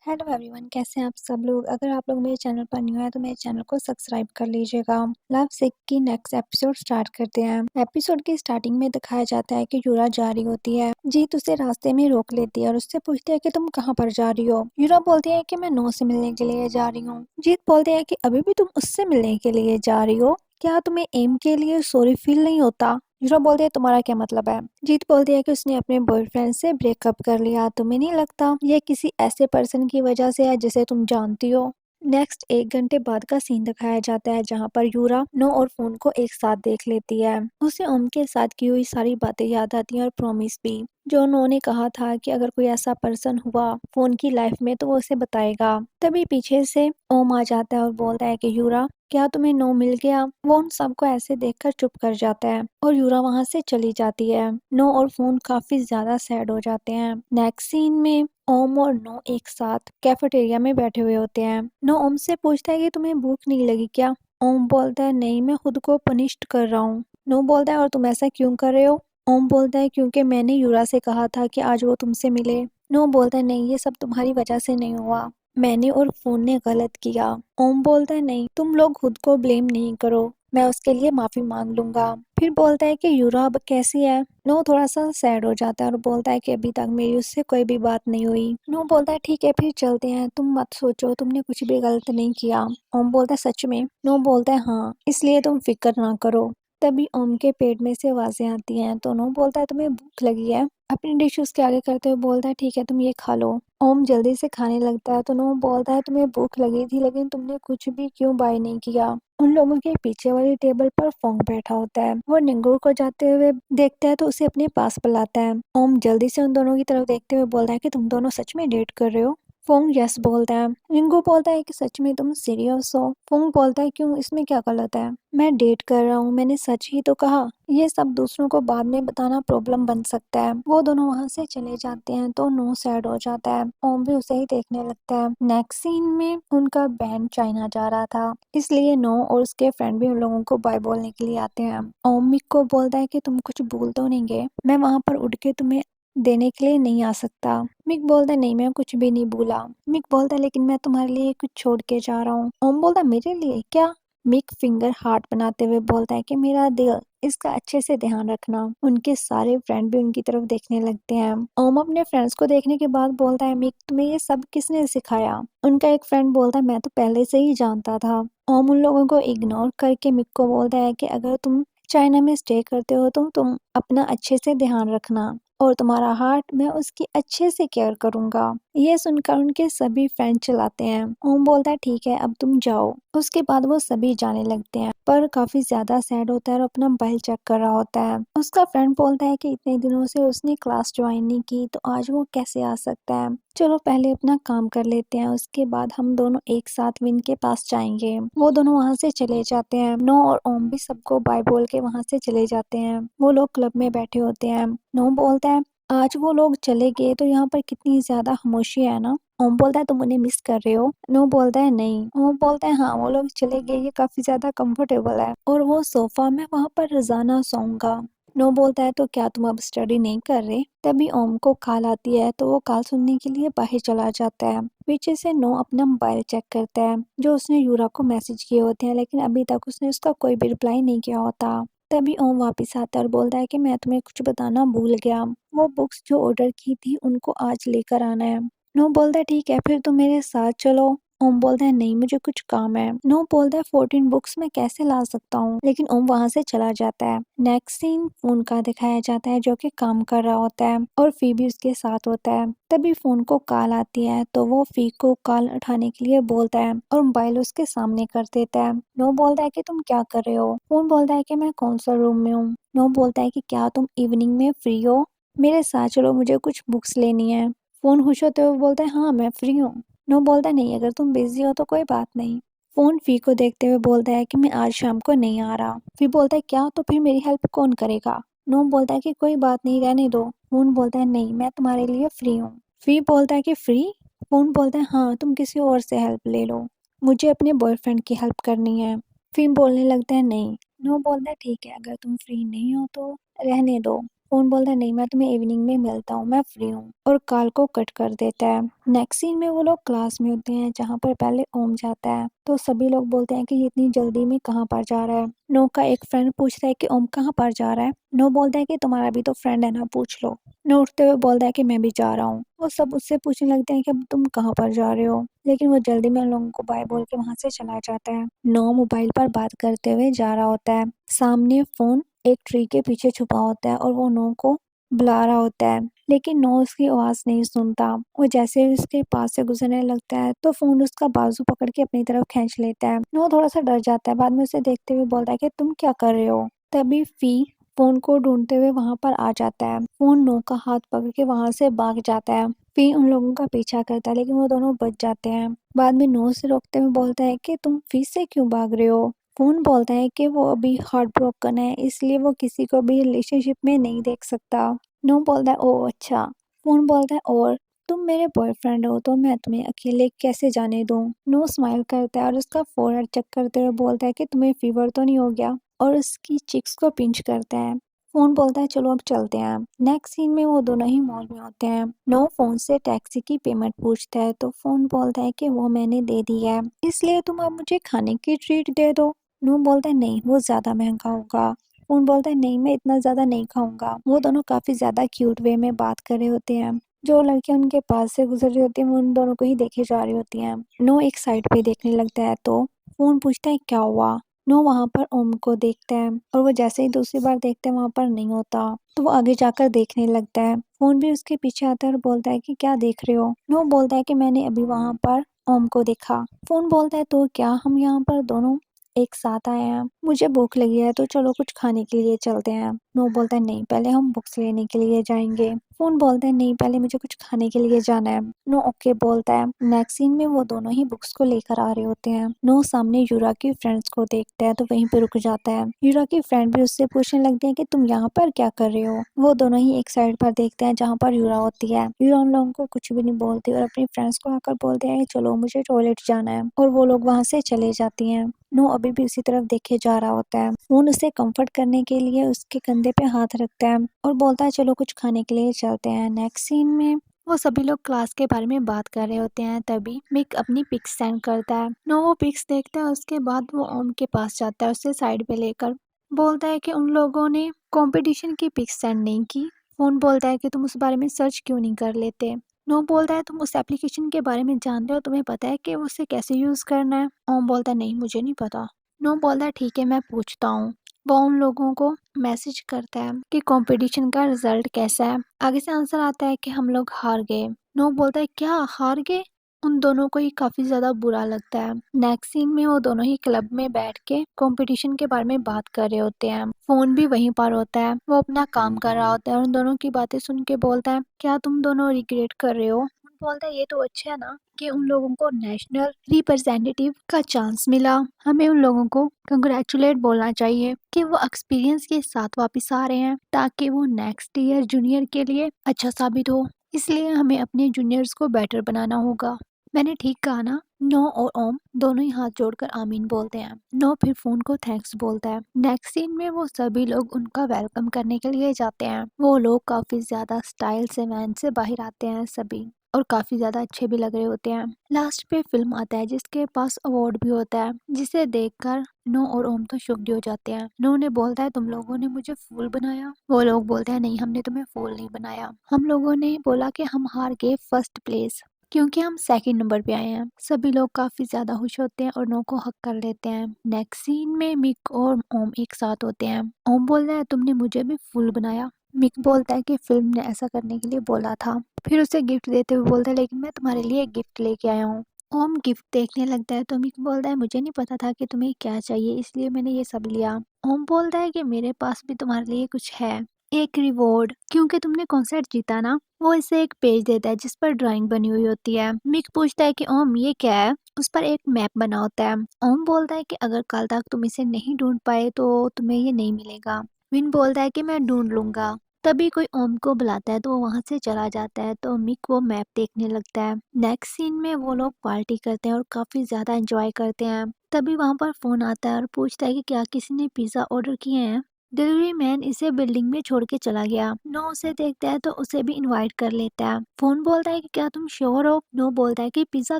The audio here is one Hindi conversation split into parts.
हेलो एवरीवन, कैसे हैं आप सब लोग। अगर आप लोग मेरे चैनल पर न्यू है तो मेरे चैनल को सब्सक्राइब कर लीजिएगा। लव सिक की नेक्स्ट एपिसोड स्टार्ट करते हैं। एपिसोड की स्टार्टिंग में दिखाया जाता है कि यूरा जा रही होती है। जीत उसे रास्ते में रोक लेती है और उससे पूछती है कि तुम कहाँ पर जा रही हो। यूरा बोलती है कि मैं नो से मिलने के लिए जा रही हूँ। जीत बोलती है कि अभी भी तुम उससे मिलने के लिए जा रही हो। क्या तुम्हें एम के लिए सॉरी फील नहीं होता। यूरा बोलती है तुम्हारा क्या मतलब है। जीत बोलती है कि उसने अपने बॉयफ्रेंड से ब्रेकअप कर लिया। तुम्हें नहीं लगता ये किसी ऐसे पर्सन की वजह से है जिसे तुम जानती हो। नेक्स्ट 1 घंटे बाद का सीन दिखाया जाता है जहाँ पर यूरा नो और फोन को एक साथ देख लेती है। उसे ओम के साथ की हुई सारी बातें याद आती हैं और प्रॉमिस भी, जो उन्होंने कहा था कि अगर कोई ऐसा पर्सन हुआ फोन की लाइफ में तो वो उसे बताएगा। तभी पीछे से ओम आ जाता है और बोलता है कि यूरा क्या तुम्हें नो मिल गया। वो उन सबको ऐसे देखकर चुप कर जाता है और यूरा वहां से चली जाती है। नो और फोन काफी ज्यादा सैड हो जाते हैं। नेक्स्ट सीन में ओम और नो एक साथ कैफेटेरिया में बैठे हुए होते हैं। नो ओम से पूछता है कि तुम्हें भूख नहीं लगी क्या। ओम बोलता है नहीं, मैं खुद को पनिश्ड कर रहा हूँ। नो बोलता है और तुम ऐसा क्यों कर रहे हो। ओम बोलता है क्योंकि मैंने यूरा से कहा था कि आज वो तुमसे मिले। नो बोलता है नहीं, ये सब तुम्हारी वजह से नहीं हुआ, मैंने और फोन ने गलत किया। ओम बोलता है नहीं, तुम लोग खुद को ब्लेम नहीं करो, मैं उसके लिए माफी मांग लूंगा। फिर बोलता है कि यूरा अब कैसी है। नो थोड़ा सा सैड हो जाता है और बोलता है कि अभी तक मेरी उससे कोई भी बात नहीं हुई। नो बोलता है ठीक है फिर चलते हैं, तुम मत सोचो तुमने कुछ भी गलत नहीं किया। ओम बोलता है सच में। नो बोलता है हाँ, इसलिए तुम फिक्र ना करो। तभी ओम के पेट में से आवाजें आती हैं तो नो बोलता है तुम्हें भूख लगी है। अपनी डिश उसके आगे करते हुए बोलता है ठीक है तुम ये खा लो। ओम जल्दी से खाने लगता है तो नो बोलता है तुम्हें भूख लगी थी लेकिन तुमने कुछ भी क्यों बाय नहीं किया। उन लोगों के पीछे वाली टेबल पर फोंग बैठा होता है। वो निंगू को जाते हुए देखता है तो उसे अपने पास बुलाता है। ओम जल्दी से उन दोनों की तरफ देखते हुए बोलता है कि तुम दोनों सच में डेट कर रहे हो। फोंग यस बोलता है। रिंगू बोलता है कि सच में तुम सीरियस हो। फोंग बोलता है क्यों, इसमें क्या गलत है, मैं डेट कर रहा हूँ, मैंने सच ही तो कहा। ये सब दूसरों को बाद में बताना प्रॉब्लम बन सकता है। वो दोनों वहां से चले जाते हैं तो नो सैड हो जाता है। ओम भी उसे ही देखने लगता है। नेक्स्ट सीन में उनका बैंड चाइना जा रहा था, इसलिए नो और उसके फ्रेंड भी उन लोगों को बाय बोलने के लिए आते हैं। ओम मिक को बोलता है कि तुम कुछ भूल तो नहीं गए, मैं वहां पर उठ के तुम्हें देने के लिए नहीं आ सकता। मिक बोलता है नहीं, मैं कुछ भी नहीं भूला। मिक बोलता है लेकिन मैं तुम्हारे लिए कुछ छोड़ के जा रहा हूँ। ओम बोलता है मेरे लिए क्या। मिक फिंगर हार्ट बनाते हुए बोलता है कि मेरा दिल, इसका अच्छे से ध्यान रखना। उनके सारे फ्रेंड भी उनकी तरफ देखने लगते हैं। ओम अपने फ्रेंड्स को देखने के बाद बोलता है मिक तुम्हें ये सब किसने सिखाया। उनका एक फ्रेंड बोलता है मैं तो पहले से ही जानता था। ओम उन लोगों को इग्नोर करके मिक को बोलता है कि अगर तुम चाइना में स्टे करते हो तो तुम अपना अच्छे से ध्यान रखना और तुम्हारा हार्ट मैं उसकी अच्छे से केयर करूंगा। ये सुनकर उनके सभी फ्रेंड चलाते हैं। ओम बोलता है ठीक है अब तुम जाओ। उसके बाद वो सभी जाने लगते हैं पर काफी ज्यादा सैड होता है और अपना मोबाइल चेक कर रहा होता है। उसका फ्रेंड बोलता है कि इतने दिनों से उसने क्लास ज्वाइन नहीं की तो आज वो कैसे आ सकता है। चलो पहले अपना काम कर लेते हैं, उसके बाद हम दोनों एक साथ विन के पास जाएंगे। वो दोनों वहां से चले जाते हैं। नो और ओम भी सबको बाय बोल के वहां से चले जाते हैं। वो लोग क्लब में बैठे होते हैं। नो बोलता है आज वो लोग चले गए तो यहाँ पर कितनी ज्यादा खामोशी है ना। ओम बोलता है तुम उन्हें मिस कर रहे हो। नो बोलता है नहीं। ओम बोलता है हाँ वो लोग चले गए, ये काफी ज्यादा कंफर्टेबल है और वो सोफा में वहां पर रोजाना सोऊंगा। नो बोलता है तो क्या तुम अब स्टडी नहीं कर रहे। तभी ओम को कॉल आती है तो वो कॉल सुनने के लिए बाहर चला जाता है। पीछे से नो अपना मोबाइल चेक करता है जो उसने यूरा को मैसेज किए होते हैं, लेकिन अभी तक उसने उसका कोई भी रिप्लाई नहीं किया होता। तभी ओम वापस आता है और बोलता है कि मैं तुम्हें कुछ बताना भूल गया, वो बुक्स जो ऑर्डर की थी उनको आज लेकर आना है। नो बोलता है ठीक है फिर तुम मेरे साथ चलो। ओम बोलता है नहीं मुझे कुछ काम है। नो बोलता है 14 बुक्स मैं कैसे ला सकता हूँ, लेकिन ओम वहां से चला जाता है। नेक्स्ट सीन फोन का दिखाया जाता है जो कि काम कर रहा होता है और फी भी उसके साथ होता है। तभी फोन को कॉल आती है तो वो फी को कॉल उठाने के लिए बोलता है और मोबाइल उसके सामने कर देता है। नो बोलता है कि तुम क्या कर रहे हो। फोन बोलता है कि मैं कौन सा रूम में हूँ। नो बोलता है कि क्या तुम इवनिंग में फ्री हो, मेरे साथ चलो मुझे कुछ बुक्स लेनी है। फोन खुश होते हुए बोलता है हाँ मैं फ्री हूँ। नो बोलता है नहीं, अगर तुम बिजी हो तो कोई बात नहीं। फोन फी को देखते हुए बोलता है कि मैं आज शाम को नहीं आ रहा। फी बोलता है क्या, तो फिर मेरी हेल्प कौन करेगा। नो बोलता है कि कोई बात नहीं रहने दो। फोन बोलता है नहीं मैं तुम्हारे लिए फ्री हूँ। फी बोलता है कि फ्री। फोन बोलता है हाँ तुम किसी और से हेल्प ले लो, मुझे अपने बॉयफ्रेंड की हेल्प करनी है। फी बोलने लगता है नहीं। नो बोलता है ठीक है अगर तुम फ्री नहीं हो तो रहने दो। फ़ोन बोलता है नहीं मैं तुम्हें इवनिंग में मिलता हूँ, मैं फ्री हूँ और कॉल को कट कर देता है। नेक्स्ट सीन में वो लोग क्लास में होते हैं जहाँ पर पहले ओम जाता है। तो सभी लोग बोलते हैं कि ये इतनी जल्दी में कहाँ पर जा रहा है। नो का एक फ्रेंड पूछता है कि ओम कहाँ पर जा रहा है। नो बोलता है कि तुम्हारा भी तो फ्रेंड है ना, पूछ लो। नो उठते हुए बोलता है कि मैं भी जा रहा हूँ। वो सब उससे पूछने लगते हैं कि अब तुम कहाँ पर जा रहे हो, लेकिन वो जल्दी में उन लोगों को बाय बोल के वहां से चला जाता है। नो मोबाइल पर बात करते हुए जा रहा होता है। सामने फोन एक ट्री के पीछे छुपा होता है और वो नो को बुला रहा होता है, लेकिन नो उसकी आवाज नहीं सुनता। वो जैसे ही उसके पास से गुजरने लगता है तो फोन उसका बाजू पकड़ के अपनी तरफ खींच लेता है। नो थोड़ा सा डर जाता है, बाद में उसे देखते हुए बोलता है कि तुम क्या कर रहे हो। तभी फी फोन को ढूंढते हुए वहां पर आ जाता है। फोन नो का हाथ पकड़ के वहां से भाग जाता है। फी उन लोगों का पीछा करता है लेकिन वो दोनों बच जाते हैं। बाद में नो से रोकते हुए बोलता है कि तुम फी से क्यों भाग रहे हो। फोन बोलता है कि वो अभी हार्ट ब्रोकन है, इसलिए वो किसी को भी रिलेशनशिप में नहीं देख सकता। नो बोलता है ओह अच्छा। फोन बोलता है और तुम मेरे बॉयफ्रेंड हो तो मैं तुम्हें अकेले कैसे जाने दूं। नो स्माइल करता है और उसका फोrehead चेक करते हुए बोलता है कि तुम्हें फीवर तो नहीं हो गया, और उसकी चिक्स को पिंच करता है। फोन बोलता है चलो अब चलते हैं। नेक्स्ट सीन में वो दोनों ही मॉल में होते हैं। नो फोन से टैक्सी की पेमेंट पूछता है तो फोन बोलता है कि वो मैंने दे दी है, इसलिए तुम अब मुझे खाने की ट्रीट दे दो। नो बोलता है नहीं वो ज्यादा महंगा होगा। फोन बोलता है नहीं मैं इतना ज्यादा नहीं खाऊंगा। वो दोनों काफी ज्यादा क्यूट वे में बात कर रहे होते हैं। जो लड़कियां उनके पास से गुजर रही होती हैं वो उन दोनों को ही देखे जा रही होती हैं। नो एक साइड पे देखने लगता है तो फोन पूछता है क्या हुआ। नो वहां पर ओम को देखता है और वो जैसे ही दूसरी बार देखता है वहां पर नहीं होता, तो वो आगे जाकर देखने लगता है। फोन भी उसके पीछे आता है और बोलता है कि क्या देख रहे हो। नो बोलता है कि मैंने अभी वहां पर ओम को देखा। फोन बोलता है तो क्या हम यहाँ पर दोनों एक साथ आए हैं, मुझे भूख लगी है तो चलो कुछ खाने के लिए चलते हैं। नो बोलता है नहीं पहले हम बुक्स लेने के लिए जाएंगे। फोन बोलता है नहीं पहले मुझे कुछ खाने के लिए जाना है। नो ओके बोलता है। नेक्स्ट सीन में वो दोनों ही बुक्स को लेकर आ रहे होते हैं। नो सामने यूरा की फ्रेंड्स को देखता है तो वहीं पे रुक जाता है। यूरा की फ्रेंड भी उससे पूछने लगती है कि तुम यहाँ पर क्या कर रहे हो। वो दोनों ही एक साइड पर देखते हैं जहाँ पर यूरा होती है। यूरा उन लोगों को कुछ भी नहीं बोलती और अपनी फ्रेंड्स को आकर बोलते हैं कि चलो मुझे टॉयलेट जाना है, और वो लोग वहां से चले जाती हैं। नो अभी भी उसी तरफ देखे जा रहा होता है। फोन उसे कंफर्ट करने के लिए उसके कंधे पे हाथ रखता है और बोलता है चलो कुछ खाने के लिए चलते हैं। नेक्स्ट सीन में वो सभी लोग क्लास के बारे में बात कर रहे होते हैं, तभी मिक अपनी पिक्स सेंड करता है। नो वो पिक्स देखता है, उसके बाद वो ओम के पास जाता है, उसे साइड पे लेकर बोलता है कि उन लोगों ने कंपटीशन की पिक्स सेंड नहीं की। फोन बोलता है कि तुम उस बारे में सर्च क्यों नहीं कर लेते। नो बोलता है तुम उस एप्लीकेशन के बारे में जानते हो, तुम्हें पता है कि उसे कैसे यूज करना है। ओम बोलता है नहीं मुझे नहीं पता। नो बोलता है ठीक है मैं पूछता हूँ। वो उन लोगों को मैसेज करता है कि कंपटीशन का रिजल्ट कैसा है। आगे से आंसर आता है कि हम लोग हार गए। नो बोलता है क्या हार गए। उन दोनों को ही काफी ज्यादा बुरा लगता है। नेक्स्ट सीन में वो दोनों ही क्लब में बैठ के कंपटीशन के बारे में बात कर रहे होते हैं। फोन भी वहीं पर होता है, वो अपना काम कर रहा होता है और उन दोनों की बातें सुन के बोलता है क्या तुम दोनों रिग्रेट कर रहे हो। बोलता है ये तो अच्छा है ना कि उन लोगों को नेशनल रिप्रेजेंटेटिव का चांस मिला। हमें उन लोगों को कंग्रेचुलेट बोलना चाहिए कि वो एक्सपीरियंस के साथ वापस आ रहे हैं ताकि वो नेक्स्ट ईयर जूनियर के लिए अच्छा साबित हो। इसलिए हमें अपने जूनियर्स को बेटर बनाना होगा। मैंने ठीक कहा ना। नो और ओम दोनों ही हाथ जोड़कर आमीन बोलते हैं। नो फिर फोन को थैंक्स बोलता है। नेक्स्ट सीन में वो सभी लोग उनका वेलकम करने के लिए जाते हैं। वो लोग काफी ज्यादा स्टाइल से वैन से बाहर आते हैं सभी, और काफी ज्यादा अच्छे भी लग रहे होते हैं। लास्ट पे फिल्म आता है जिसके पास अवार्ड भी होता है, जिसे देखकर नो और ओम तो शुक्ड हो जाते हैं। नो ने बोलता है तुम लोगों ने मुझे फूल बनाया। वो लोग बोलते हैं नहीं हमने तुम्हें फूल नहीं बनाया, हम लोगों ने बोला कि हम हार गए फर्स्ट प्लेस क्योंकि हम सेकंड नंबर पे आए हैं। सभी लोग काफी ज्यादा खुश होते हैं और नो को हक कर लेते हैं। नेक्स्ट सीन में मिक और ओम एक साथ होते हैं। ओम बोल रहा है तुमने मुझे भी फूल बनाया। मिक बोलता है कि फिल्म ने ऐसा करने के लिए बोला था। फिर उसे गिफ्ट देते हुए बोलता है लेकिन मैं तुम्हारे लिए एक गिफ्ट लेके आया हूँ। ओम गिफ्ट देखने लगता है तो मिक बोलता है मुझे नहीं पता था कि तुम्हें क्या चाहिए, इसलिए मैंने ये सब लिया। ओम बोलता है कि मेरे पास भी तुम्हारे लिए कुछ है, एक रिवॉर्ड, क्योंकि तुमने कॉन्सर्ट जीता ना। वो इसे एक पेज देता है जिस पर ड्राइंग बनी हुई होती है। मिक पूछता है कि ओम ये क्या है। उस पर एक मैप बना होता है। ओम बोलता है कि अगर कल तक तुम इसे नहीं ढूंढ पाए तो तुम्हें ये नहीं मिलेगा। विन बोलता है कि मैं ढूंढ लूंगा। तभी कोई ओम को बुलाता है तो वो वहां से चला जाता है, तो मिक वो मैप देखने लगता है। नेक्स्ट सीन में वो लोग पार्टी करते हैं और काफी ज्यादा एंजॉय करते हैं। तभी वहां पर फोन आता है और पूछता है कि क्या किसी ने पिज्जा ऑर्डर किए हैं। डिलीवरी मैन इसे बिल्डिंग में छोड़ के चला गया। नो उसे देखता है तो उसे भी इनवाइट कर लेता है। फोन बोलता है कि क्या तुम श्योर हो? नो बोलता है कि पिज्जा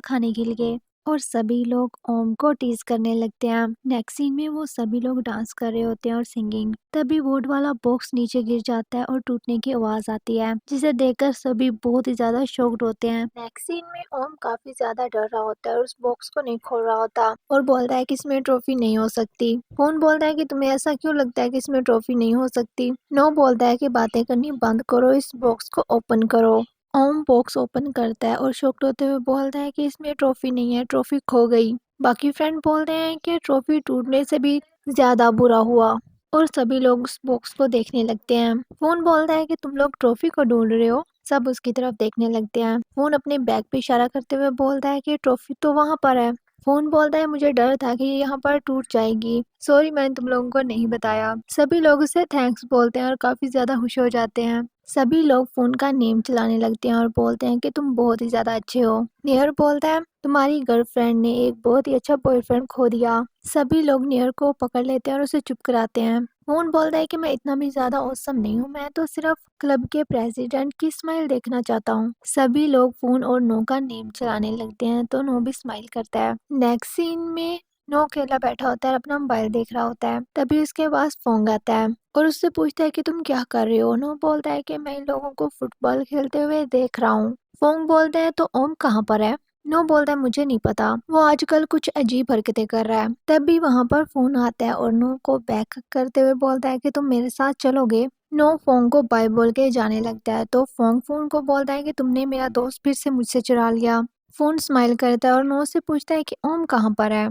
खाने के लिए। और सभी लोग ओम को टीज करने लगते हैं। नेक्स्ट सीन में वो सभी लोग डांस कर रहे होते हैं और सिंगिंग। तभी वुड वाला बॉक्स नीचे गिर जाता है और टूटने की आवाज आती है, जिसे देखकर सभी बहुत ही ज्यादा शॉक्ड होते हैं। नेक्स्ट सीन में ओम काफी ज्यादा डर रहा होता है और उस बॉक्स को नहीं खोल रहा होता और बोलता है कि इसमें ट्रॉफी नहीं हो सकती। फोन बोलता है कि तुम्हें ऐसा क्यों लगता है कि इसमें ट्रॉफी नहीं हो सकती? नो बोलता है कि बातें करनी बंद करो, इस बॉक्स को ओपन करो। ओम बॉक्स ओपन करता है और शॉक्ड होते हुए बोलता है कि इसमें ट्रॉफी नहीं है, ट्रॉफी खो गई। बाकी फ्रेंड बोलते हैं कि ट्रॉफी टूटने से भी ज्यादा बुरा हुआ। और सभी लोग उस बॉक्स को देखने लगते हैं। फोन बोलता है कि तुम लोग ट्रॉफी को ढूंढ रहे हो। सब उसकी तरफ देखने लगते हैं। फोन अपने बैग पे इशारा करते हुए बोलता है कि ट्रॉफी तो वहां पर है। फोन बोलता है मुझे डर था कि ये यहाँ पर टूट जाएगी, सॉरी मैंने तुम लोगों को नहीं बताया। सभी लोग उसे थैंक्स बोलते हैं और काफी ज्यादा खुश हो जाते हैं। सभी लोग फोन का नेम चलाने लगते हैं और बोलते हैं कि तुम बहुत ही ज्यादा अच्छे हो। नियर बोलता है तुम्हारी गर्लफ्रेंड ने एक बहुत ही अच्छा बॉयफ्रेंड खो दिया। सभी लोग नियर को पकड़ लेते हैं और उसे चुप कराते हैं। फोन बोलता है कि मैं इतना भी ज्यादा औसम नहीं हूँ, मैं तो सिर्फ क्लब के प्रेसिडेंट की स्माइल देखना चाहता हूँ। सभी लोग फोन और नो का नेम चलाने लगते हैं तो नो भी स्माइल करता है। नेक्स्ट सीन में नो अकेला बैठा होता है, अपना मोबाइल देख रहा होता है। तभी उसके पास फोन आता है और उससे पूछता है कि तुम क्या कर रहे हो? नो बोलता है कि मैं इन लोगों को फुटबॉल खेलते हुए देख रहा हूँ। फोंग बोलता है तो ओम कहाँ पर है? नो बोलता है मुझे नहीं पता, वो आजकल कुछ अजीब हरकतें कर रहा है। तभी वहां पर फोन आता है और नो को बैक करते हुए बोलता है कि तुम मेरे साथ चलोगे? नो फोंग को बाय बोल के जाने लगता है तो फोंग फोन को बोलता है कि तुमने मेरा दोस्त फिर से मुझसे चुरा लिया। फोन स्माइल करता है और नो से पूछता है कि ओम कहाँ पर है।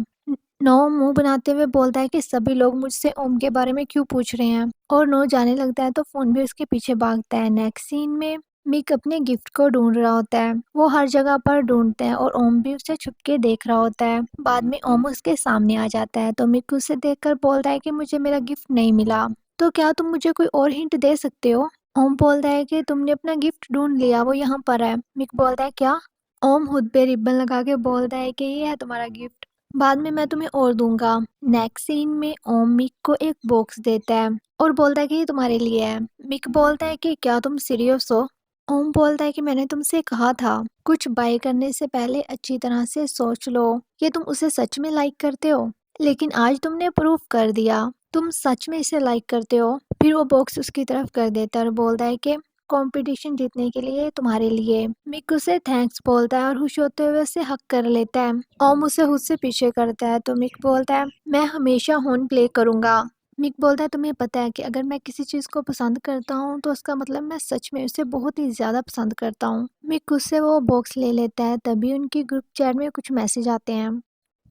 नो मुंह बनाते हुए बोलता है कि सभी लोग मुझसे ओम के बारे में क्यों पूछ रहे हैं। और नो जाने लगता है तो फोन भी उसके पीछे भागता है। नेक्स्ट सीन में मिक अपने गिफ्ट को ढूंढ रहा होता है। वो हर जगह पर ढूंढते हैं और ओम भी उसे छुप के देख रहा होता है। बाद में ओम उसके सामने आ जाता है तो मिक उसे देखकर बोलता है कि मुझे मेरा गिफ्ट नहीं मिला, तो क्या तुम मुझे कोई और हिंट दे सकते हो? ओम बोलता है कि तुमने अपना गिफ्ट ढूंढ लिया, वो यहाँ पर है। मिक बोलता है क्या? ओम हुड पे रिबन लगा के बोलता है कि ये है तुम्हारा गिफ्ट, बाद में मैं तुम्हें और दूंगा। नेक्स्ट सीन में ओम मिक को एक बॉक्स देता है और बोलता है कि ये तुम्हारे लिए है। मिक बोलता है कि क्या तुम सीरियस हो? ओम बोलता है कि मैंने तुमसे कहा था कुछ बाय करने से पहले अच्छी तरह से सोच लो कि तुम उसे सच में लाइक करते हो, लेकिन आज तुमने प्रूफ कर दिया तुम सच में इसे लाइक करते हो। फिर वो बॉक्स उसकी तरफ कर देता है और बोलता है कि कंपटीशन जीतने के लिए तुम्हारे लिए। मिक उसे थैंक्स बोलता है और खुश होते हुए उसे हक कर लेता है। ओम उसे खुद से पीछे करता है तो मिक बोलता है मैं हमेशा होन प्ले करूंगा। मिक बोलता है तुम्हें पता है कि अगर मैं किसी चीज को पसंद करता हूँ तो उसका मतलब मैं सच में उसे बहुत ही ज्यादा पसंद करता हूँ। मिक उससे वो बॉक्स ले लेता है। तभी उनकी ग्रुप चैट में कुछ मैसेज आते हैं।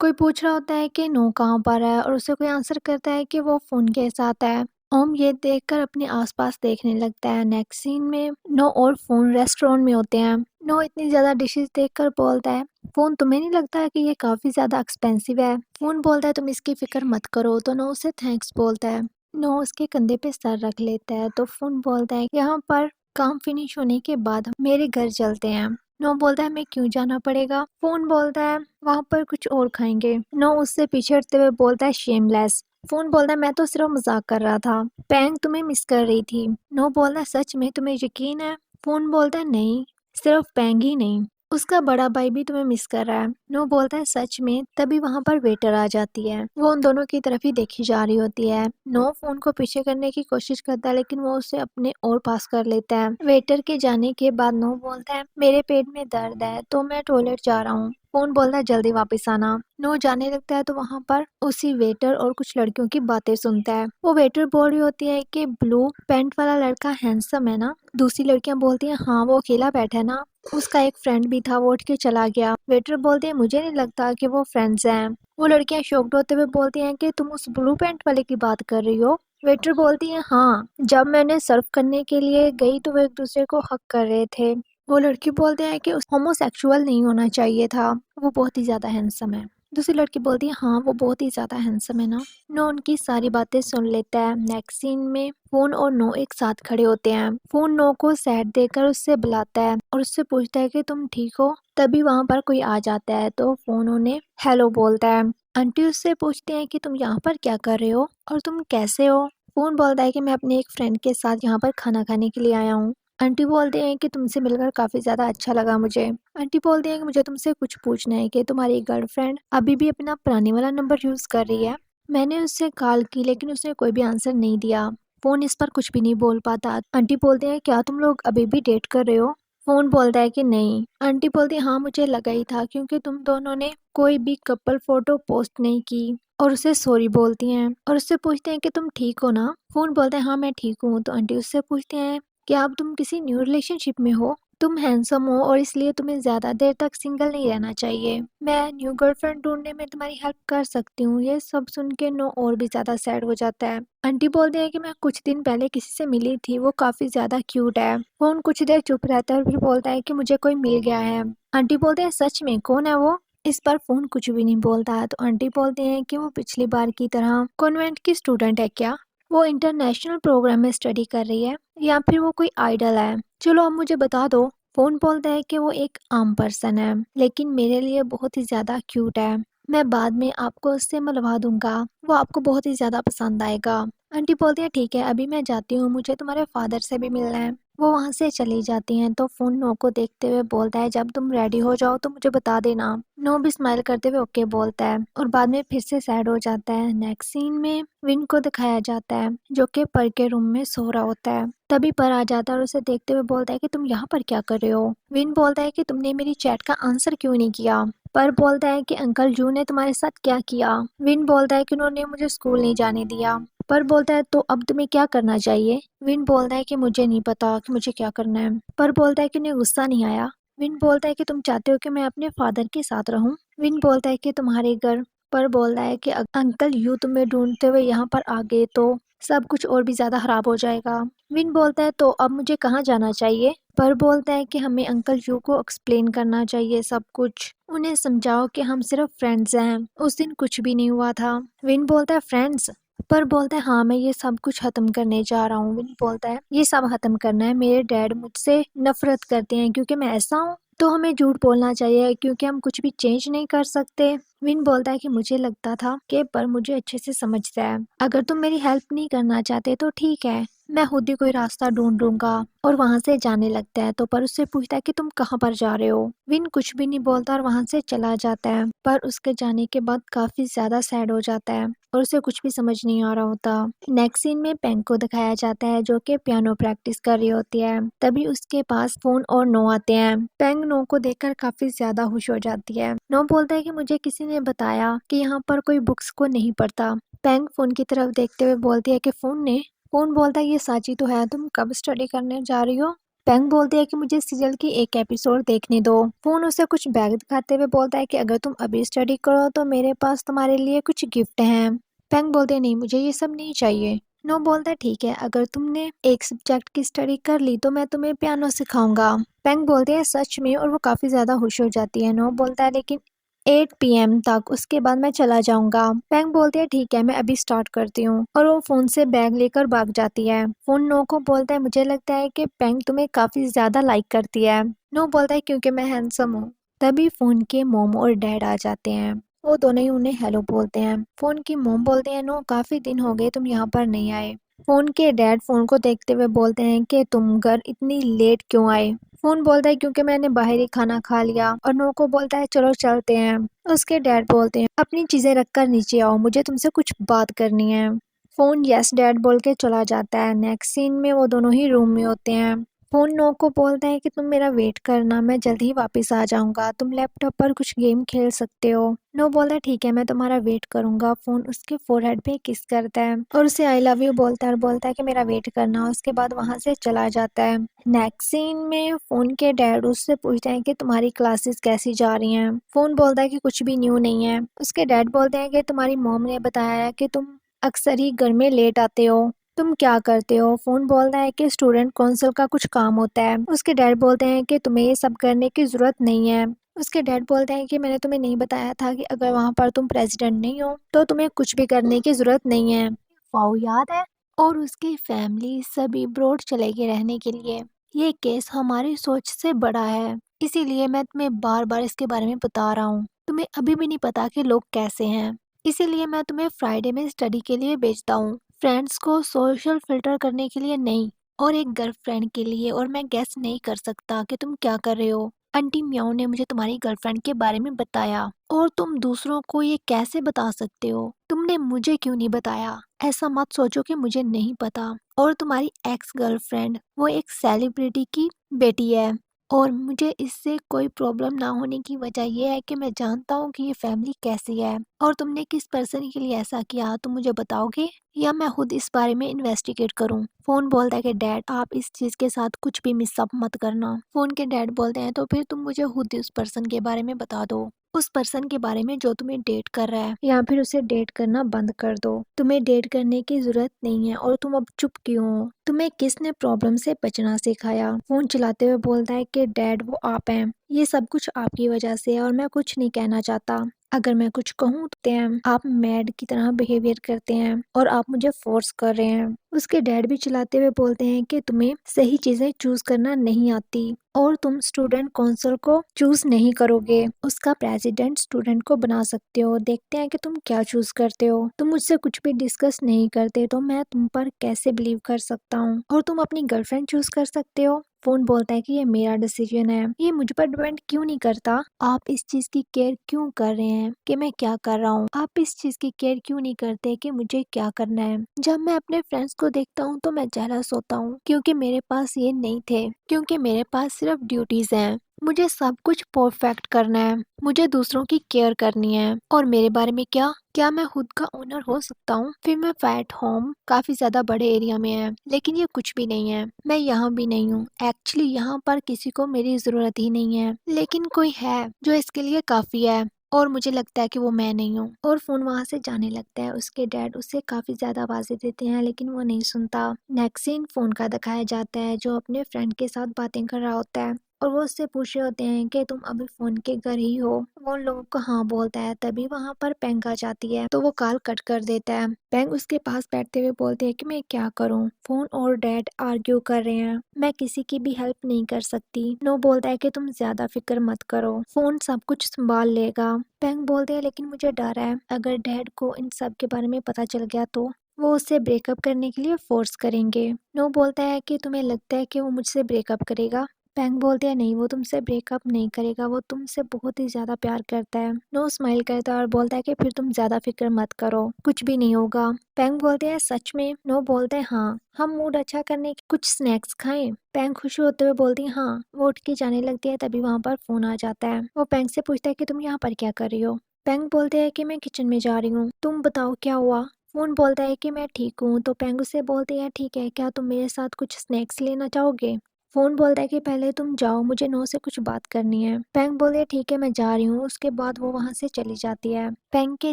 कोई पूछ रहा होता है कि नो कहाँ पर है और उसे कोई आंसर करता है कि वो फोन के साथ है। ओम ये देखकर अपने आसपास देखने लगता है। नेक्स्ट सीन में नो और फोन रेस्टोरेंट में होते हैं। नो इतनी ज्यादा डिशेस देखकर बोलता है फोन तुम्हें नहीं लगता है कि ये काफी ज्यादा एक्सपेंसिव है? फोन बोलता है तुम इसकी फिक्र मत करो तो नो उसे थैंक्स बोलता है। नो उसके कंधे पे सर रख लेता है तो फोन बोलता है यहाँ पर काम फिनिश होने के बाद मेरे घर चलते हैं। नो बोलता है मैं क्यों जाना पड़ेगा? फोन बोलता है वहाँ पर कुछ और खाएंगे। नो उससे पीछे हटते हुए बोलता है शेमलेस। फोन बोलता है मैं तो सिर्फ मजाक कर रहा था, पैंग तुम्हें मिस कर रही थी। नो बोलता है सच में तुम्हें यकीन है? फोन बोलता है नहीं, सिर्फ पैंग ही नहीं, उसका बड़ा भाई भी तुम्हें मिस कर रहा है। नो बोलता है सच में। तभी वहां पर वेटर आ जाती है। वो उन दोनों की तरफ ही देखी जा रही होती है। नो फोन को पीछे करने की कोशिश करता है लेकिन वो उसे अपने और पास कर लेता है। वेटर के जाने के बाद नो बोलता है मेरे पेट में दर्द है तो मैं टॉयलेट जा रहा हूँ। फोन बोलता है जल्दी वापस आना। नो जाने लगता है तो वहां पर उसी वेटर और कुछ लड़कियों की बातें सुनता है। वो वेटर बोल रही होती है कि ब्लू पैंट वाला लड़का हैंडसम है ना? दूसरी लड़कियां बोलती हैं हाँ वो अकेला बैठा है ना, उसका एक फ्रेंड भी था वो उठ के चला गया। वेटर बोलते हैं मुझे नहीं लगता कि वो फ्रेंड्स हैं। वो लड़कियां शॉक्ड होते हुए बोलती हैं कि तुम उस ब्लू पैंट वाले की बात कर रही हो? वेटर बोलती है हाँ, जब मैंने सर्व करने के लिए गई तो वो एक दूसरे को हक कर रहे थे। वो लड़की बोलते हैं कि उस होमोसेक्सुअल नहीं होना चाहिए था, वो बहुत ही ज्यादा हैंडसम है। दूसरी लड़की बोलती है हाँ वो बहुत ही ज्यादा हैंडसम है ना। नो उनकी सारी बातें सुन लेता है। नेक्स्ट सीन में फोन और नो एक साथ खड़े होते हैं। फोन नो को सैड देकर उससे बुलाता है और उससे पूछता है कि तुम ठीक हो? तभी वहां पर कोई आ जाता है तो फोन उन्हें हेलो बोलता है। आंटी उससे पूछते हैं कि तुम यहाँ पर क्या कर रहे हो और तुम कैसे हो? फ़ोन बोलता है कि मैं अपने एक फ्रेंड के साथ यहाँ पर खाना खाने के लिए आया हूँ। आंटी बोलते हैं कि तुमसे मिलकर काफ़ी ज़्यादा अच्छा लगा मुझे। आंटी बोलती हैं कि मुझे तुमसे कुछ पूछना है कि तुम्हारी गर्लफ्रेंड अभी भी अपना पुराने वाला नंबर यूज़ कर रही है? मैंने उससे कॉल की लेकिन उसने कोई भी आंसर नहीं दिया। फ़ोन इस पर कुछ भी नहीं बोल पाता। आंटी बोलते हैं क्या तुम लोग अभी भी डेट कर रहे हो? फ़ोन बोलता है कि नहीं। आंटी बोलती है हाँ मुझे लगा ही था क्योंकि तुम दोनों ने कोई भी कपल फ़ोटो पोस्ट नहीं की। और उसे सॉरी बोलती हैं और उससे पूछते हैं कि तुम ठीक हो ना? फ़ोन बोलता है हाँ मैं ठीक हूँ। तो आंटी उससे पूछते हैं कि अब तुम किसी न्यू रिलेशनशिप में हो? तुम हैंडसम हो और इसलिए तुम्हें ज़्यादा देर तक सिंगल नहीं रहना चाहिए। मैं न्यू गर्लफ्रेंड ढूंढने में तुम्हारी हेल्प कर सकती हूँ। ये सब सुन के नो और भी ज़्यादा सैड हो जाता है। आंटी बोलते हैं कि मैं कुछ दिन पहले किसी से मिली थी, वो काफ़ी ज़्यादा क्यूट है। फ़ोन कुछ देर चुप रहता है और फिर बोलता है कि मुझे कोई मिल गया है। आंटी बोलते हैं सच में कौन है वो? इस पर फ़ोन कुछ भी नहीं बोलता। तो आंटी बोलते हैं कि वो पिछली बार की तरह कॉन्वेंट की स्टूडेंट है क्या? वो इंटरनेशनल प्रोग्राम में स्टडी कर रही है या फिर वो कोई आइडल है? चलो अब मुझे बता दो। फ़ोन बोलता है कि वो एक आम पर्सन है लेकिन मेरे लिए बहुत ही ज़्यादा क्यूट है। मैं बाद में आपको उससे मिलवा दूंगा, वो आपको बहुत ही ज़्यादा पसंद आएगा। आंटी बोलती है ठीक है अभी मैं जाती हूँ, मुझे तुम्हारे फादर से भी मिलना है। वो वहाँ से चली जाती हैं तो फ़ोन नो को देखते हुए बोलता है जब तुम रेडी हो जाओ तो मुझे बता देना। नो भी स्माइल करते हुए ओके बोलता है और बाद में फिर से सैड हो जाता है। नेक्स्ट सीन में विन को दिखाया जाता है जो कि पर के रूम में सो रहा होता है। तभी पर आ जाता है और उसे देखते हुए बोलता है कि तुम यहाँ पर क्या कर रहे हो? विन बोलता है कि तुमने मेरी चैट का आंसर क्यों नहीं किया? पर बोलता है कि अंकल जू ने तुम्हारे साथ क्या किया? विन बोलता है कि उन्होंने मुझे स्कूल नहीं जाने दिया। पर बोलता है तो अब तुम्हें क्या करना चाहिए? विन बोलता है कि मुझे नहीं पता कि मुझे क्या करना है। पर बोलता है कि उन्हें गुस्सा नहीं आया। विन बोलता है कि तुम चाहते हो कि मैं अपने फादर के साथ रहूं? विन बोलता है कि तुम्हारे घर। पर बोलता है कि अंकल यू तुम्हें ढूंढते हुए यहाँ पर आ गए तो सब कुछ और भी ज्यादा खराब हो जाएगा। विन बोलता है तो अब मुझे कहाँ जाना चाहिए? पर बोलता है कि हमें अंकल यू को एक्सप्लेन करना चाहिए सब कुछ। उन्हें समझाओ कि हम सिर्फ फ्रेंड्स हैं, उस दिन कुछ भी नहीं हुआ था। विन बोलता है फ्रेंड्स? पर बोलता है हाँ मैं ये सब कुछ खत्म करने जा रहा हूँ। विन बोलता है ये सब खत्म करना है, मेरे डैड मुझसे नफरत करते हैं क्योंकि मैं ऐसा हूँ। तो हमें झूठ बोलना चाहिए क्योंकि हम कुछ भी चेंज नहीं कर सकते। विन बोलता है कि मुझे लगता था कि पर मुझे अच्छे से समझता है, अगर तुम मेरी हेल्प नहीं करना चाहते तो ठीक है, मैं खुद ही कोई रास्ता ढूंढ लूंगा। और वहां से जाने लगता है तो पर उससे पूछता है कि तुम कहाँ पर जा रहे हो? विन कुछ भी नहीं बोलता और वहां से चला जाता है। पर उसके जाने के बाद काफी ज्यादा सैड हो जाता है और उसे कुछ भी समझ नहीं आ रहा होता। नेक्स्ट सीन में पेंग को दिखाया जाता है जो कि पियानो प्रैक्टिस कर रही होती है। तभी उसके पास फोन और नो आते हैं। पेंग नो को देखकर काफी ज्यादा खुश हो जाती है। नो बोलता है कि मुझे किसी ने बताया कि यहाँ पर कोई बुक्स को नहीं पढ़ता। पेंग फोन की तरफ देखते हुए बोलती है कि फोन ने। फोन बोलता है ये साची तो है, तुम कब स्टडी करने जा रही हो? पेंग बोलती है कि मुझे सीरियल की एक एपिसोड देखने दो। फोन उसे कुछ बैग दिखाते हुए बोलता है कि अगर तुम अभी स्टडी करो तो मेरे पास तुम्हारे लिए कुछ गिफ्ट हैं। पेंग बोलते हैं नहीं मुझे ये सब नहीं चाहिए। नो बोलता है ठीक है, अगर तुमने एक सब्जेक्ट की स्टडी कर ली तो मैं तुम्हें पियानो सिखाऊंगा। पेंग बोलते हैं सच में, और वो काफी ज्यादा खुश हो जाती है। नो बोलता है लेकिन 8 PM तक, उसके बाद मैं चला जाऊंगा। पेंग बोलती है ठीक है मैं अभी स्टार्ट करती हूँ, और वो फोन से बैग लेकर भाग जाती है। फोन नो को बोलता है मुझे लगता है कि पेंग तुम्हें काफी ज्यादा लाइक करती है। नो बोलता है क्योंकि मैं हैंडसम हूँ। तभी फोन के मोम और डैड आ जाते हैं। वो दोनों ही उन्हें हेलो बोलते हैं। फोन की मोम बोलते हैं नो काफी दिन हो गए तुम यहाँ पर नहीं आए। फोन के डैड फोन को देखते हुए बोलते हैं कि तुम घर इतनी लेट क्यों आए? फोन बोलता है क्योंकि मैंने बाहर ही खाना खा लिया। और नो को बोलता है चलो चलते हैं। उसके डैड बोलते हैं अपनी चीजें रखकर नीचे आओ, मुझे तुमसे कुछ बात करनी है। फोन यस डैड बोल के चला जाता है। नेक्स्ट सीन में वो दोनों ही रूम में होते हैं। फोन नो को बोलता है कि तुम मेरा वेट करना, मैं जल्द ही वापस आ जाऊंगा, तुम लैपटॉप पर कुछ गेम खेल सकते हो। नो बोलता है ठीक है मैं तुम्हारा वेट करूंगा। फोन उसके फोरहेड पे किस करता है और उसे आई लव यू बोलता है और बोलता है कि मेरा वेट करना। उसके बाद वहां से चला जाता है। नेक्स्ट सीन में फोन के डैड उससे पूछते हैं कि तुम्हारी क्लासेस कैसी जा रही हैं। फोन बोलता है कि कुछ भी न्यू नहीं है। उसके डैड बोलते हैं कि तुम्हारी मॉम ने बताया है कि तुम अक्सर ही घर में लेट आते हो, तुम क्या करते हो? फोन बोलता है कि स्टूडेंट काउंसिल का कुछ काम होता है। उसके डैड बोलते हैं कि तुम्हें ये सब करने की जरूरत नहीं है। उसके डैड बोलते हैं कि मैंने तुम्हें नहीं बताया था कि अगर वहां पर तुम प्रेसिडेंट नहीं हो तो तुम्हें कुछ भी करने की जरूरत नहीं है। फाऊ याद है? और उसकी फैमिली सभी ब्रॉड चले गए रहने के लिए। ये केस हमारी सोच से बड़ा है, इसीलिए मैं तुम्हें बार बार इसके बारे में बता रहा हूँ। तुम्हें अभी भी नहीं पता कि लोग कैसे हैं, इसीलिए मैं तुम्हें फ्राइडे में स्टडी के लिए भेजता हूँ। फ्रेंड्स को सोशल फ़िल्टर करने के लिए नहीं, और एक गर्लफ्रेंड के लिए, और मैं गेस नहीं कर सकता कि तुम क्या कर रहे हो। आंटी म्याऊ ने मुझे तुम्हारी गर्लफ्रेंड के बारे में बताया, और तुम दूसरों को ये कैसे बता सकते हो? तुमने मुझे क्यों नहीं बताया? ऐसा मत सोचो कि मुझे नहीं पता। और तुम्हारी एक्स गर्लफ्रेंड वो एक सेलिब्रिटी की बेटी है, और मुझे इससे कोई प्रॉब्लम ना होने की वजह ये है कि मैं जानता हूँ कि ये फैमिली कैसी है। और तुमने किस पर्सन के लिए ऐसा किया, तुम मुझे बताओगे या मैं खुद इस बारे में इन्वेस्टिगेट करूं? फोन बोलता है कि डैड आप इस चीज के साथ कुछ भी मिसअप मत करना। फोन के डैड बोलते हैं तो फिर तुम मुझे खुद उस पर्सन के बारे में बता दो, उस पर्सन के बारे में जो तुम्हें डेट कर रहा है, या फिर उसे डेट करना बंद कर दो। तुम्हें डेट करने की जरूरत नहीं है, और तुम अब चुप क्यों हो? तुम्हें किसने प्रॉब्लम से बचना सिखाया? फोन चलाते हुए बोलता है कि डैड वो आप हैं, ये सब कुछ आपकी वजह से है, और मैं कुछ नहीं कहना चाहता। अगर मैं कुछ कहूँ तो आप मैड की तरह बिहेवियर करते हैं, और आप मुझे फोर्स कर रहे हैं। उसके डैड भी चिल्लाते हुए बोलते हैं कि तुम्हें सही चीजें चूज करना नहीं आती, और तुम स्टूडेंट काउंसिल को चूज नहीं करोगे। उसका प्रेसिडेंट स्टूडेंट को बना सकते हो। देखते हैं कि तुम क्या चूज करते हो। तुम मुझसे कुछ भी डिस्कस नहीं करते तो मैं तुम पर कैसे बिलीव कर सकता हूँ? और तुम अपनी गर्लफ्रेंड चूज कर सकते हो। फोन बोलता है कि ये मेरा डिसीजन है, ये मुझ पर डिपेंड क्यों नहीं करता? आप इस चीज की केयर क्यों कर रहे हैं कि मैं क्या कर रहा हूँ? आप इस चीज की केयर क्यों नहीं करते कि मुझे क्या करना है? जब मैं अपने फ्रेंड्स को देखता हूँ तो मैं जेलस होता हूँ, क्योंकि मेरे पास ये नहीं थे, क्योंकि मेरे पास सिर्फ ड्यूटीज हैं। मुझे सब कुछ परफेक्ट करना है, मुझे दूसरों की केयर करनी है। और मेरे बारे में क्या? क्या मैं खुद का ओनर हो सकता हूँ? फिर मैं फ्लैट होम काफी ज्यादा बड़े एरिया में है, लेकिन ये कुछ भी नहीं है। मैं यहाँ भी नहीं हूँ। एक्चुअली यहाँ पर किसी को मेरी जरूरत ही नहीं है, लेकिन कोई है जो इसके लिए काफी है, और मुझे लगता है कि वो मैं नहीं हूँ। और फोन वहां से जाने लगता है। उसके डैड उसे काफी ज्यादा आवाजें देते हैं, लेकिन वो नहीं सुनता। नेक्स्ट सीन फोन का दिखाया जाता है, जो अपने फ्रेंड के साथ बातें कर रहा होता है, और वो उससे पूछ रहे होते हैं कि तुम अभी फोन के घर ही हो? वो उन लोगों को हाँ बोलता है। तभी वहां पर पेंग आ जाती है, तो वो कॉल कट कर देता है। पेंग उसके पास बैठते हुए बोलते हैं कि मैं क्या करूं? फोन और डैड आर्ग्यू कर रहे हैं, मैं किसी की भी हेल्प नहीं कर सकती। नो बोलता है कि तुम ज्यादा फिक्र मत करो, फोन सब कुछ संभाल लेगा। पेंग बोलते हैं लेकिन मुझे डर है, अगर डैड को इन सब के बारे में पता चल गया तो वो उससे ब्रेकअप करने के लिए फोर्स करेंगे। नो बोलता है कि तुम्हें लगता है कि वो मुझसे ब्रेकअप करेगा? पैंग बोलते हैं नहीं, वो तुमसे ब्रेकअप नहीं करेगा, वो तुमसे बहुत ही ज्यादा प्यार करता है। नो स्माइल करता है और बोलता है कि फिर तुम ज्यादा फिक्र मत करो, कुछ भी नहीं होगा। पैंग बोलते हैं सच में? नो बोलते हैं हाँ, हम मूड अच्छा करने के कुछ स्नैक्स खाएं? पैंग खुश होते हुए बोलती है हाँ। वो उठ के जाने लगती है, तभी वहां पर फोन आ जाता है। वो पैंग से पूछता है कि तुम यहाँ पर क्या कर रही हो? पैंग बोलते हैं कि मैं किचन में जा रही हूँ, तुम बताओ क्या हुआ? फोन बोलता है कि मैं ठीक हूँ। तो पैंग उससे बोलती है ठीक है, क्या तुम मेरे साथ कुछ स्नैक्स लेना चाहोगे? फोन बोलता है कि पहले तुम जाओ, मुझे नो से कुछ बात करनी है। पैंग बोलती है ठीक है मैं जा रही हूँ। उसके बाद वो वहां से चली जाती है। पैंग के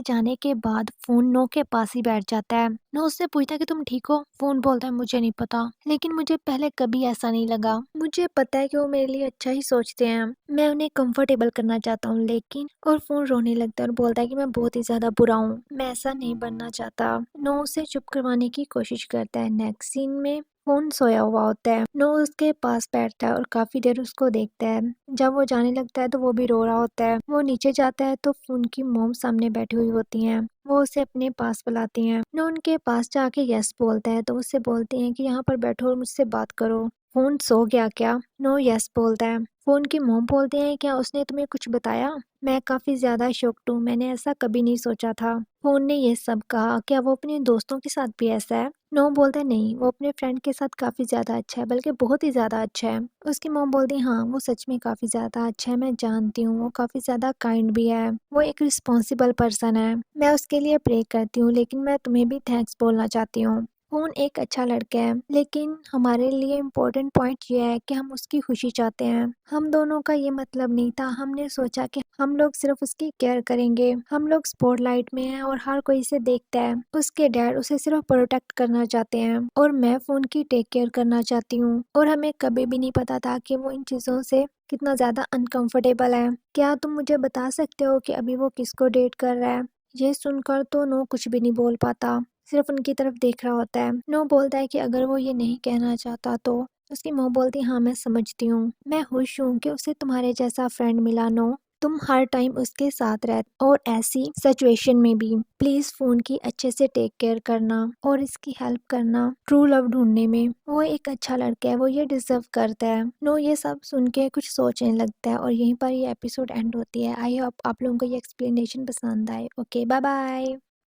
जाने के बाद फोन नो के पास ही बैठ जाता है। नो उससे पूछता है कि तुम ठीक हो? फोन बोलता है मुझे नहीं पता, लेकिन मुझे पहले कभी ऐसा नहीं लगा। मुझे पता है कि वो मेरे लिए अच्छा ही सोचते हैं, मैं उन्हें कंफर्टेबल करना चाहता हूँ, लेकिन और फोन रोने लगता है और बोलता है कि मैं बहुत ही ज्यादा बुरा हूँ, मैं ऐसा नहीं बनना चाहता। नो उसे चुप करवाने की कोशिश करता है। नेक्स्ट सीन में फोन सोया हुआ होता है। नो उसके पास बैठता है और काफी देर उसको देखता है। जब वो जाने लगता है तो वो भी रो रहा होता है। वो नीचे जाता है तो फोन की मॉम सामने बैठी हुई होती हैं। वो उसे अपने पास बुलाती हैं। नो उनके पास जाके यस बोलता है, तो उससे बोलते हैं कि यहाँ पर बैठो और मुझसे बात करो। फोन सो गया क्या? नो यस बोलता है। फोन की मॉम बोलते हैं क्या उसने तुम्हें कुछ बताया? मैं काफी ज्यादा शॉक्ड हूँ, मैंने ऐसा कभी नहीं सोचा था। फोन ने ये सब कहा, क्या वो अपने दोस्तों के साथ भी ऐसा है? नो बोलता है नहीं, वो अपने फ्रेंड के साथ काफी ज्यादा अच्छा है, बल्कि बहुत ही ज्यादा अच्छा है। उसकी मॉम बोलती है हाँ वो सच में काफी ज्यादा अच्छा है, मैं जानती हूँ, वो काफी ज्यादा काइंड भी है, वो एक रिस्पॉन्सिबल पर्सन है, मैं उसके लिए प्रे करती हूँ, लेकिन मैं तुम्हें भी थैंक्स बोलना चाहती हूँ। फोन एक अच्छा लड़का है, लेकिन हमारे लिए इम्पोर्टेंट पॉइंट ये है कि हम उसकी खुशी चाहते हैं। हम दोनों का ये मतलब नहीं था, हमने सोचा कि हम लोग सिर्फ उसकी केयर करेंगे। हम लोग स्पॉटलाइट में हैं और हर कोई इसे देखता है। उसके डैड उसे सिर्फ प्रोटेक्ट करना चाहते हैं, और मैं फोन की टेक केयर करना चाहती हूँ। और हमें कभी भी नहीं पता था कि वो इन चीजों से कितना ज्यादा अनकंफर्टेबल है। क्या तुम मुझे बता सकते हो कि अभी वो किसको डेट कर रहा है? ये सुनकर तो नो कुछ भी नहीं बोल पाता, सिर्फ उनकी तरफ देख रहा होता है। नो बोलता है कि अगर वो ये नहीं कहना चाहता तो। उसकी माँ बोलती है हाँ मैं समझती हूँ, मैं खुश हूँ कि उसे तुम्हारे जैसा फ्रेंड मिला नो। तुम हर टाइम उसके साथ रह और ऐसी सिचुएशन में भी प्लीज फोन की अच्छे से टेक केयर करना और इसकी हेल्प करना ट्रू लव ढूंढने में। वो एक अच्छा लड़का है, वो ये डिजर्व करता है। नो, ये सब सुन के कुछ सोचने लगता है और यहीं पर ये एपिसोड एंड होती है। आई होप आप लोगों को ये एक्सप्लेनेशन पसंद आए। Okay, bye bye.